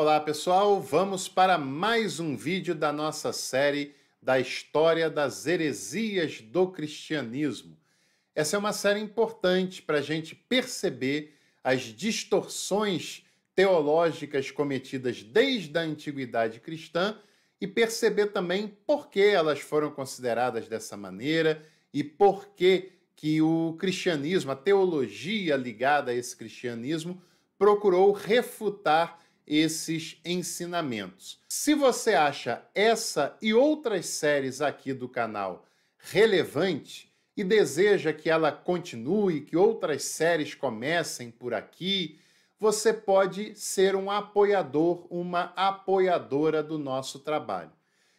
Olá pessoal, vamos para mais um vídeo da nossa série da história das heresias do cristianismo. Essa é uma série importante para a gente perceber as distorções teológicas cometidas desde a antiguidade cristã e perceber também por que elas foram consideradas dessa maneira e por que o cristianismo, a teologia ligada a esse cristianismo, procurou refutar esses ensinamentos. Se você acha essa e outras séries aqui do canal relevante e deseja que ela continue, que outras séries comecem por aqui, você pode ser um apoiador, uma apoiadora do nosso trabalho.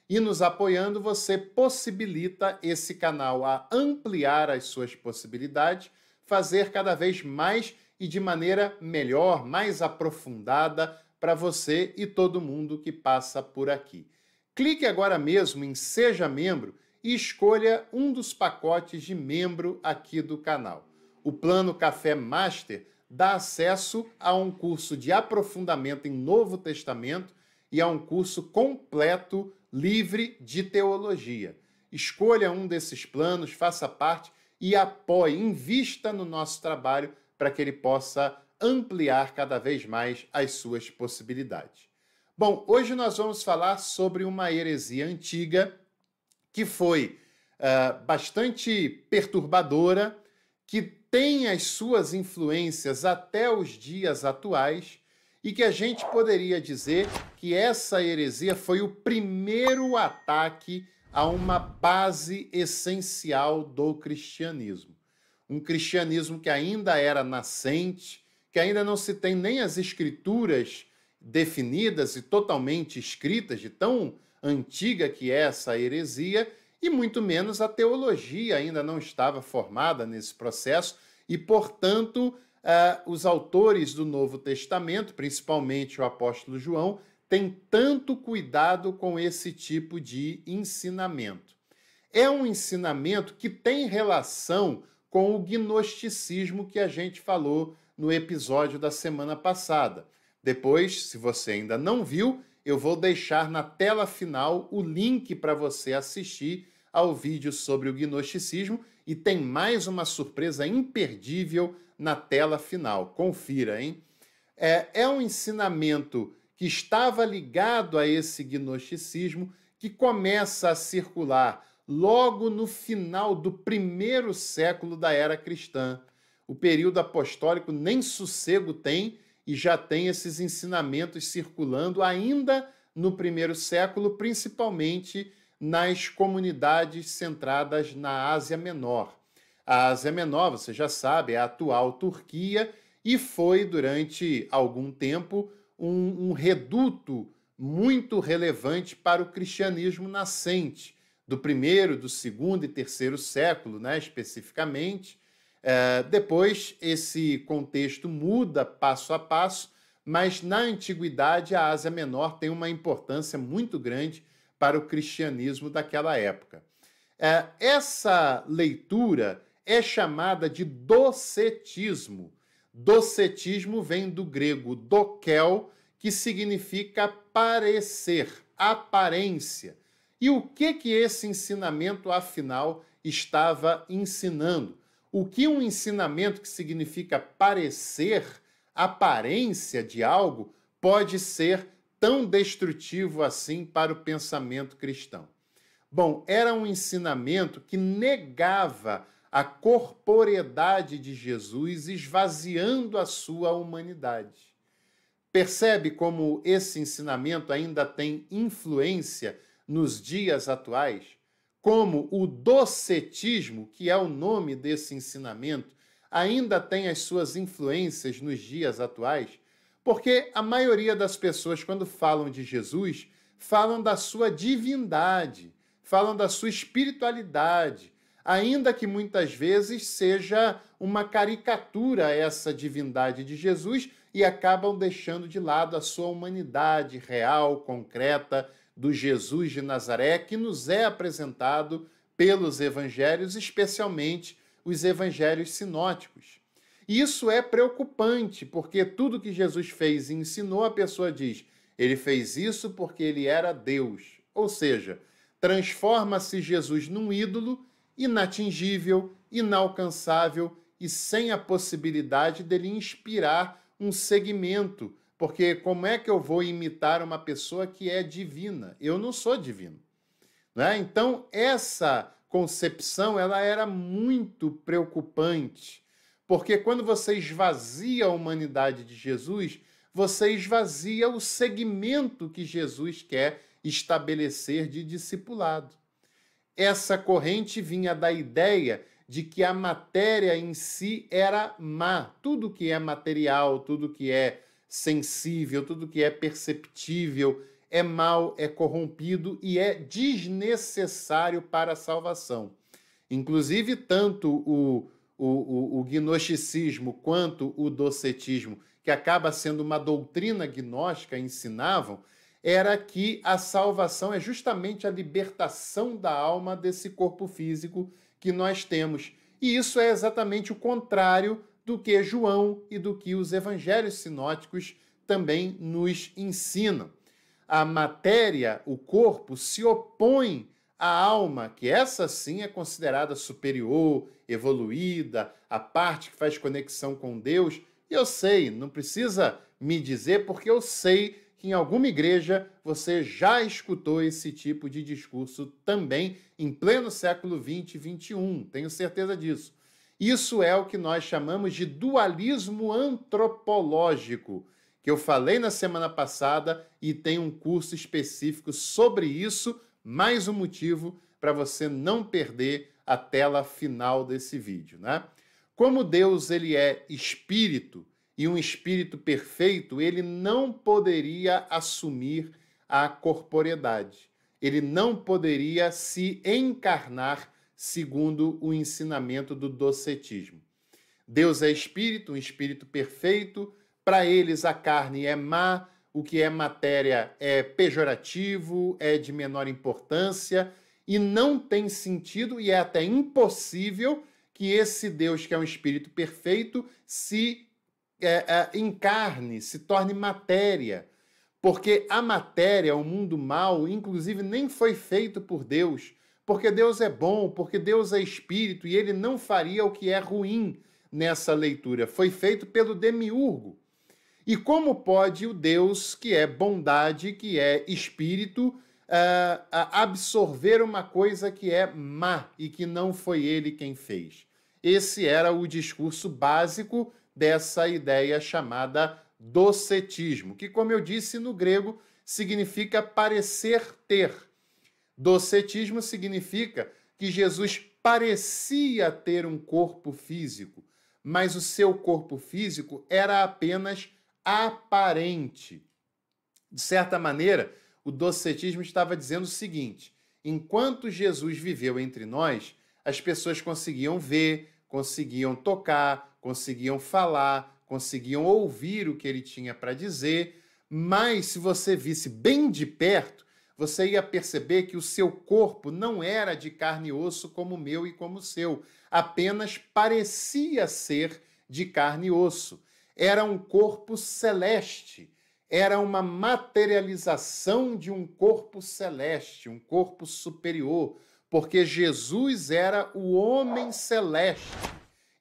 E nos apoiando, você possibilita esse canal a ampliar as suas possibilidades, fazer cada vez mais e de maneira melhor, mais aprofundada para você e todo mundo que passa por aqui. Clique agora mesmo em Seja Membro e escolha um dos pacotes de membro aqui do canal. O Plano Café Master dá acesso a um curso de aprofundamento em Novo Testamento e a um curso completo, livre de teologia. Escolha um desses planos, faça parte e apoie, invista no nosso trabalho para que ele possa ampliar cada vez mais as suas possibilidades. Bom, hoje nós vamos falar sobre uma heresia antiga que foi bastante perturbadora, que tem as suas influências até os dias atuais e que a gente poderia dizer que essa heresia foi o primeiro ataque a uma base essencial do cristianismo. Um cristianismo que ainda era nascente, que ainda não se tem nem as escrituras definidas e totalmente escritas, de tão antiga que é essa heresia, e muito menos a teologia ainda não estava formada nesse processo, e, portanto, os autores do Novo Testamento, principalmente o apóstolo João, têm tanto cuidado com esse tipo de ensinamento. É um ensinamento que tem relação com o gnosticismo que a gente falou no episódio da semana passada. Depois, se você ainda não viu, eu vou deixar na tela final o link para você assistir ao vídeo sobre o gnosticismo e tem mais uma surpresa imperdível na tela final. Confira, hein? É um ensinamento que estava ligado a esse gnosticismo que começa a circular logo no final do primeiro século da era cristã. O período apostólico nem sossego tem e já tem esses ensinamentos circulando ainda no primeiro século, principalmente nas comunidades centradas na Ásia Menor. A Ásia Menor, você já sabe, é a atual Turquia e foi durante algum tempo um reduto muito relevante para o cristianismo nascente, do primeiro, do segundo e terceiro século, né, especificamente. Depois, esse contexto muda passo a passo, mas na antiguidade a Ásia Menor tem uma importância muito grande para o cristianismo daquela época. Essa leitura é chamada de docetismo. Docetismo vem do grego dokel, que significa parecer, aparência. E o que esse ensinamento, afinal, estava ensinando? O que um ensinamento que significa parecer, aparência de algo, pode ser tão destrutivo assim para o pensamento cristão? Bom, era um ensinamento que negava a corporeidade de Jesus, esvaziando a sua humanidade. Percebe como esse ensinamento ainda tem influência nos dias atuais? Como o docetismo, que é o nome desse ensinamento, ainda tem as suas influências nos dias atuais? Porque a maioria das pessoas, quando falam de Jesus, falam da sua divindade, falam da sua espiritualidade, ainda que muitas vezes seja uma caricatura a essa divindade de Jesus e acabam deixando de lado a sua humanidade real, concreta, do Jesus de Nazaré, que nos é apresentado pelos evangelhos, especialmente os evangelhos sinóticos. E isso é preocupante, porque tudo que Jesus fez e ensinou, a pessoa diz, Ele fez isso porque ele era Deus. Ou seja, transforma-se Jesus num ídolo inatingível, inalcançável e sem a possibilidade dele inspirar um segmento. Porque como é que eu vou imitar uma pessoa que é divina? Eu não sou divino. Né? Então, essa concepção ela era muito preocupante, porque quando você esvazia a humanidade de Jesus, você esvazia o segmento que Jesus quer estabelecer de discipulado. Essa corrente vinha da ideia de que a matéria em si era má. Tudo que é material, tudo que é sensível, tudo que é perceptível, é mal, é corrompido e é desnecessário para a salvação. Inclusive, tanto o gnosticismo quanto o docetismo, que acaba sendo uma doutrina gnóstica, ensinavam, era que a salvação é justamente a libertação da alma desse corpo físico que nós temos. E isso é exatamente o contrário do que João e do que os evangelhos sinóticos também nos ensinam. A matéria, o corpo, se opõe à alma, que essa sim é considerada superior, evoluída, a parte que faz conexão com Deus. E eu sei, não precisa me dizer, porque eu sei que em alguma igreja você já escutou esse tipo de discurso também em pleno século 20 e 21, tenho certeza disso. Isso é o que nós chamamos de dualismo antropológico, que eu falei na semana passada e tem um curso específico sobre isso, mais um motivo para você não perder a tela final desse vídeo, né? Como Deus ele é espírito, e um espírito perfeito, ele não poderia assumir a corporeidade. Ele não poderia se encarnar segundo o ensinamento do docetismo. Deus é espírito, um espírito perfeito. Para eles, a carne é má, o que é matéria é pejorativo, é de menor importância e não tem sentido e é até impossível que esse Deus, que é um espírito perfeito, se encarne, se torne matéria, porque a matéria, o mundo mal, inclusive nem foi feito por Deus, porque Deus é bom, porque Deus é espírito e ele não faria o que é ruim nessa leitura. Foi feito pelo demiurgo. E como pode o Deus, que é bondade, que é espírito, absorver uma coisa que é má e que não foi ele quem fez? Esse era o discurso básico dessa ideia chamada docetismo, que, como eu disse, no grego significa parecer ter. Docetismo significa que Jesus parecia ter um corpo físico, mas o seu corpo físico era apenas aparente. De certa maneira, o docetismo estava dizendo o seguinte: enquanto Jesus viveu entre nós, as pessoas conseguiam ver, conseguiam tocar, conseguiam falar, conseguiam ouvir o que ele tinha para dizer, mas se você visse bem de perto, você ia perceber que o seu corpo não era de carne e osso como o meu e como o seu, apenas parecia ser de carne e osso. Era um corpo celeste, era uma materialização de um corpo celeste, um corpo superior, porque Jesus era o homem celeste.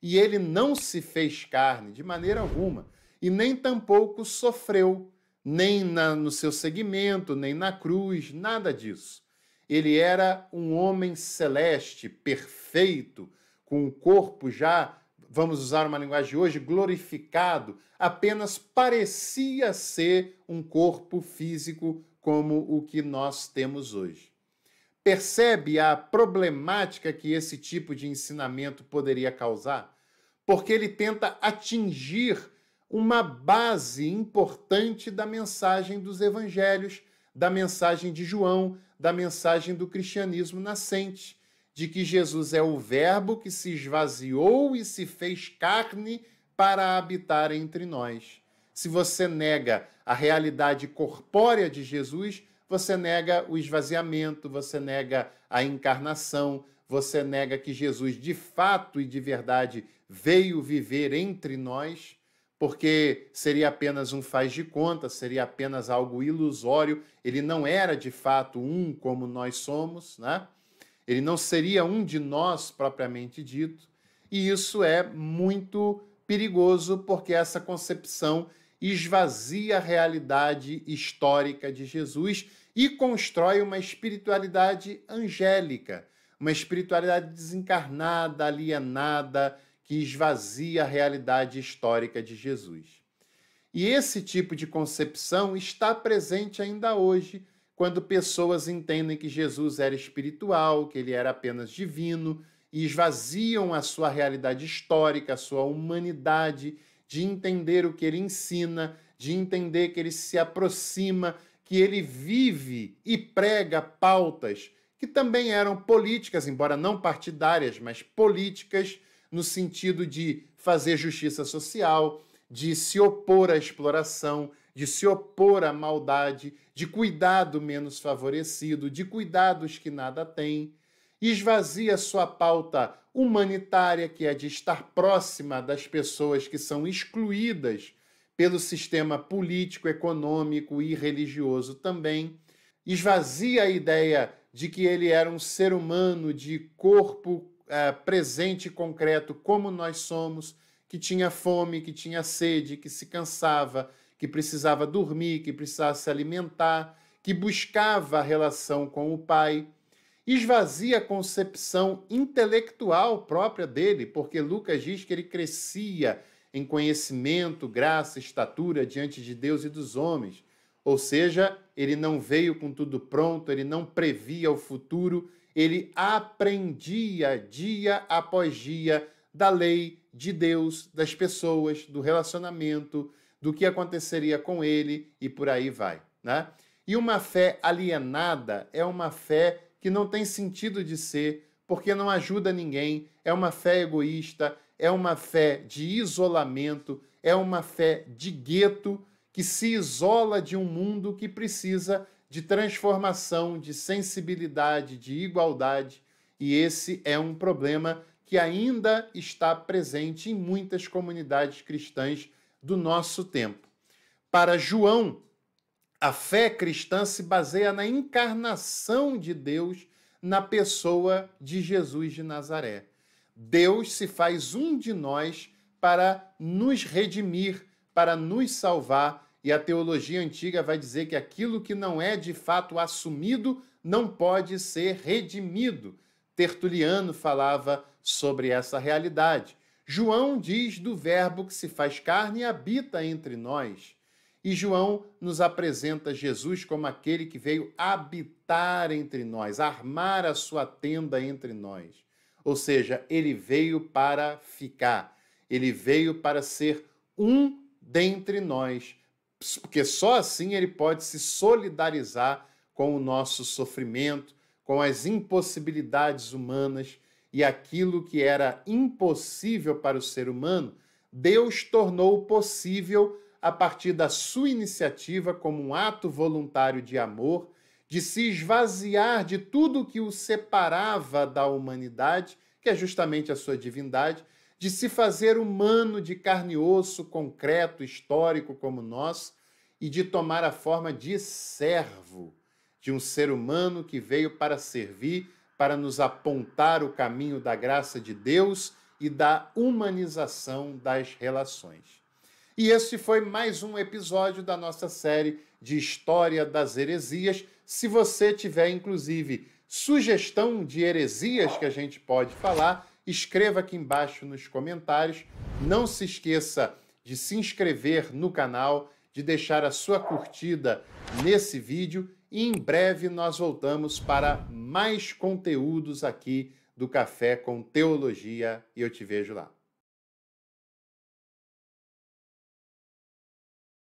E ele não se fez carne de maneira alguma, e nem tampouco sofreu, nem no seu segmento, nem na cruz, nada disso. Ele era um homem celeste, perfeito, com o corpo já, vamos usar uma linguagem de hoje, glorificado, apenas parecia ser um corpo físico como o que nós temos hoje. Percebe a problemática que esse tipo de ensinamento poderia causar? Porque ele tenta atingir uma base importante da mensagem dos evangelhos, da mensagem de João, da mensagem do cristianismo nascente, de que Jesus é o Verbo que se esvaziou e se fez carne para habitar entre nós. Se você nega a realidade corpórea de Jesus, você nega o esvaziamento, você nega a encarnação, você nega que Jesus de fato e de verdade veio viver entre nós, porque seria apenas um faz de conta, seria apenas algo ilusório, ele não era de fato um como nós somos, né? Ele não seria um de nós propriamente dito, e isso é muito perigoso porque essa concepção esvazia a realidade histórica de Jesus e constrói uma espiritualidade angélica, uma espiritualidade desencarnada, alienada, que esvazia a realidade histórica de Jesus. E esse tipo de concepção está presente ainda hoje, quando pessoas entendem que Jesus era espiritual, que ele era apenas divino, e esvaziam a sua realidade histórica, a sua humanidade, de entender o que ele ensina, de entender que ele se aproxima, que ele vive e prega pautas que também eram políticas, embora não partidárias, mas políticas, no sentido de fazer justiça social, de se opor à exploração, de se opor à maldade, de cuidar do menos favorecido, de cuidar dos que nada têm. Esvazia sua pauta humanitária, que é de estar próxima das pessoas que são excluídas pelo sistema político, econômico e religioso também. Esvazia a ideia de que ele era um ser humano de corpo presente e concreto, como nós somos, que tinha fome, que tinha sede, que se cansava, que precisava dormir, que precisava se alimentar, que buscava a relação com o Pai. Esvazia a concepção intelectual própria dele, porque Lucas diz que ele crescia em conhecimento, graça, estatura diante de Deus e dos homens. Ou seja, ele não veio com tudo pronto, ele não previa o futuro, ele aprendia dia após dia da lei de Deus, das pessoas, do relacionamento, do que aconteceria com ele e por aí vai, né? E uma fé alienada é uma fé que não tem sentido de ser, porque não ajuda ninguém, é uma fé egoísta, é uma fé de isolamento, é uma fé de gueto, que se isola de um mundo que precisa de transformação, de sensibilidade, de igualdade, e esse é um problema que ainda está presente em muitas comunidades cristãs do nosso tempo. Para João, a fé cristã se baseia na encarnação de Deus na pessoa de Jesus de Nazaré. Deus se faz um de nós para nos redimir, para nos salvar, e a teologia antiga vai dizer que aquilo que não é de fato assumido não pode ser redimido. Tertuliano falava sobre essa realidade. João diz do Verbo que se faz carne e habita entre nós. E João nos apresenta Jesus como aquele que veio habitar entre nós, armar a sua tenda entre nós. Ou seja, ele veio para ficar, ele veio para ser um dentre nós, porque só assim ele pode se solidarizar com o nosso sofrimento, com as impossibilidades humanas, e aquilo que era impossível para o ser humano, Deus tornou possível a partir da sua iniciativa, como um ato voluntário de amor, de se esvaziar de tudo que o separava da humanidade, que é justamente a sua divindade, de se fazer humano de carne e osso, concreto, histórico como nós, e de tomar a forma de servo, de um ser humano que veio para servir, para nos apontar o caminho da graça de Deus e da humanização das relações. E esse foi mais um episódio da nossa série de História das Heresias. Se você tiver, inclusive, sugestão de heresias que a gente pode falar, escreva aqui embaixo nos comentários. Não se esqueça de se inscrever no canal, de deixar a sua curtida nesse vídeo e em breve nós voltamos para mais conteúdos aqui do Café com Teologia e eu te vejo lá.